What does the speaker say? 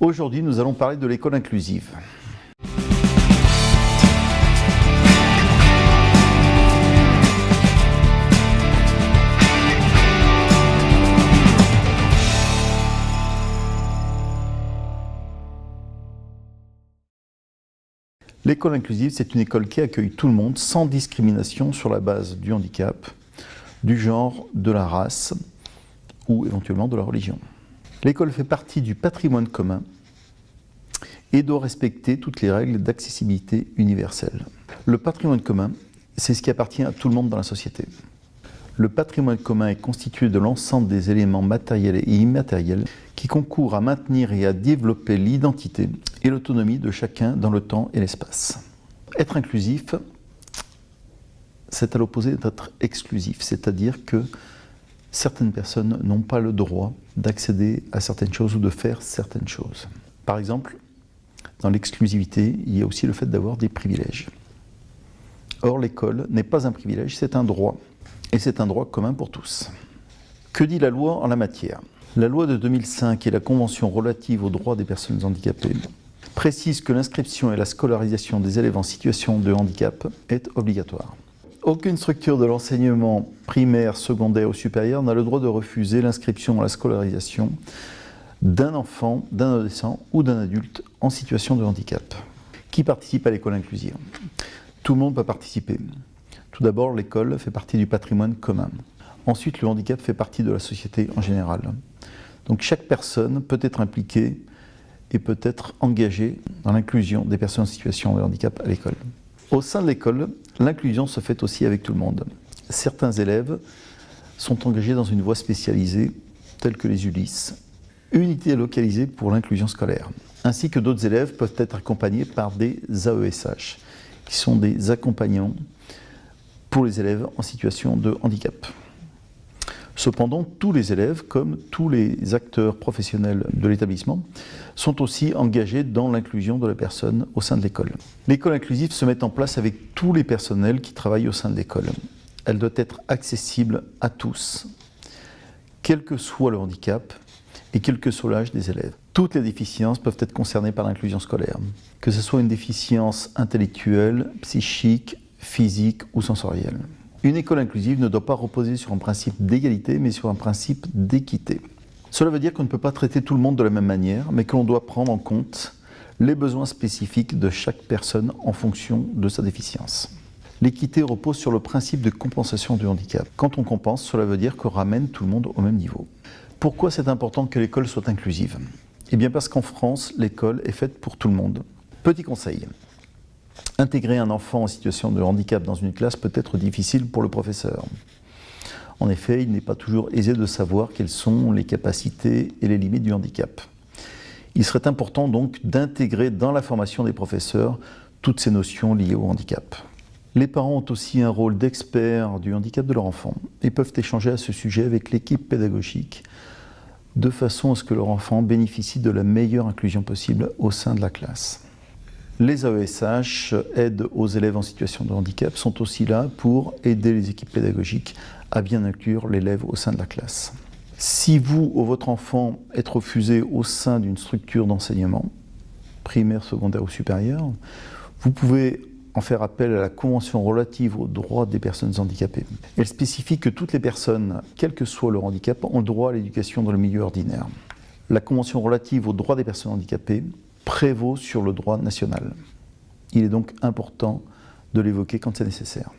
Aujourd'hui, nous allons parler de l'école inclusive. L'école inclusive, c'est une école qui accueille tout le monde sans discrimination sur la base du handicap, du genre, de la race ou éventuellement de la religion. L'école fait partie du patrimoine commun et doit respecter toutes les règles d'accessibilité universelle. Le patrimoine commun, c'est ce qui appartient à tout le monde dans la société. Le patrimoine commun est constitué de l'ensemble des éléments matériels et immatériels qui concourent à maintenir et à développer l'identité et l'autonomie de chacun dans le temps et l'espace. Être inclusif, c'est à l'opposé d'être exclusif, c'est-à-dire que certaines personnes n'ont pas le droit d'accéder à certaines choses ou de faire certaines choses. Par exemple, dans l'exclusivité, il y a aussi le fait d'avoir des privilèges. Or, l'école n'est pas un privilège, c'est un droit. Et c'est un droit commun pour tous. Que dit la loi en la matière? La loi de 2005 et la Convention relative aux droits des personnes handicapées précisent que l'inscription et la scolarisation des élèves en situation de handicap est obligatoire. Aucune structure de l'enseignement primaire, secondaire ou supérieur n'a le droit de refuser l'inscription à la scolarisation d'un enfant, d'un adolescent ou d'un adulte en situation de handicap. Qui participe à l'école inclusive? Tout le monde peut participer. Tout d'abord, l'école fait partie du patrimoine commun. Ensuite, le handicap fait partie de la société en général. Donc chaque personne peut être impliquée et peut être engagée dans l'inclusion des personnes en situation de handicap à l'école. Au sein de l'école, l'inclusion se fait aussi avec tout le monde. Certains élèves sont engagés dans une voie spécialisée, telle que les ULIS, unités localisées pour l'inclusion scolaire, ainsi que d'autres élèves peuvent être accompagnés par des AESH, qui sont des accompagnants pour les élèves en situation de handicap. Cependant, tous les élèves, comme tous les acteurs professionnels de l'établissement, sont aussi engagés dans l'inclusion de la personne au sein de l'école. L'école inclusive se met en place avec tous les personnels qui travaillent au sein de l'école. Elle doit être accessible à tous, quel que soit le handicap et quel que soit l'âge des élèves. Toutes les déficiences peuvent être concernées par l'inclusion scolaire, que ce soit une déficience intellectuelle, psychique, physique ou sensorielle. Une école inclusive ne doit pas reposer sur un principe d'égalité, mais sur un principe d'équité. Cela veut dire qu'on ne peut pas traiter tout le monde de la même manière, mais que l'on doit prendre en compte les besoins spécifiques de chaque personne en fonction de sa déficience. L'équité repose sur le principe de compensation du handicap. Quand on compense, cela veut dire qu'on ramène tout le monde au même niveau. Pourquoi c'est important que l'école soit inclusive? Eh bien parce qu'en France, l'école est faite pour tout le monde. Petit conseil. Intégrer un enfant en situation de handicap dans une classe peut être difficile pour le professeur. En effet, il n'est pas toujours aisé de savoir quelles sont les capacités et les limites du handicap. Il serait important donc d'intégrer dans la formation des professeurs toutes ces notions liées au handicap. Les parents ont aussi un rôle d'experts du handicap de leur enfant et peuvent échanger à ce sujet avec l'équipe pédagogique de façon à ce que leur enfant bénéficie de la meilleure inclusion possible au sein de la classe. Les AESH, aident aux élèves en situation de handicap, sont aussi là pour aider les équipes pédagogiques à bien inclure l'élève au sein de la classe. Si vous ou votre enfant êtes refusé au sein d'une structure d'enseignement, primaire, secondaire ou supérieur, vous pouvez en faire appel à la Convention relative aux droits des personnes handicapées. Elle spécifie que toutes les personnes, quel que soit leur handicap, ont le droit à l'éducation dans le milieu ordinaire. La Convention relative aux droits des personnes handicapées prévaut sur le droit national. Il est donc important de l'évoquer quand c'est nécessaire.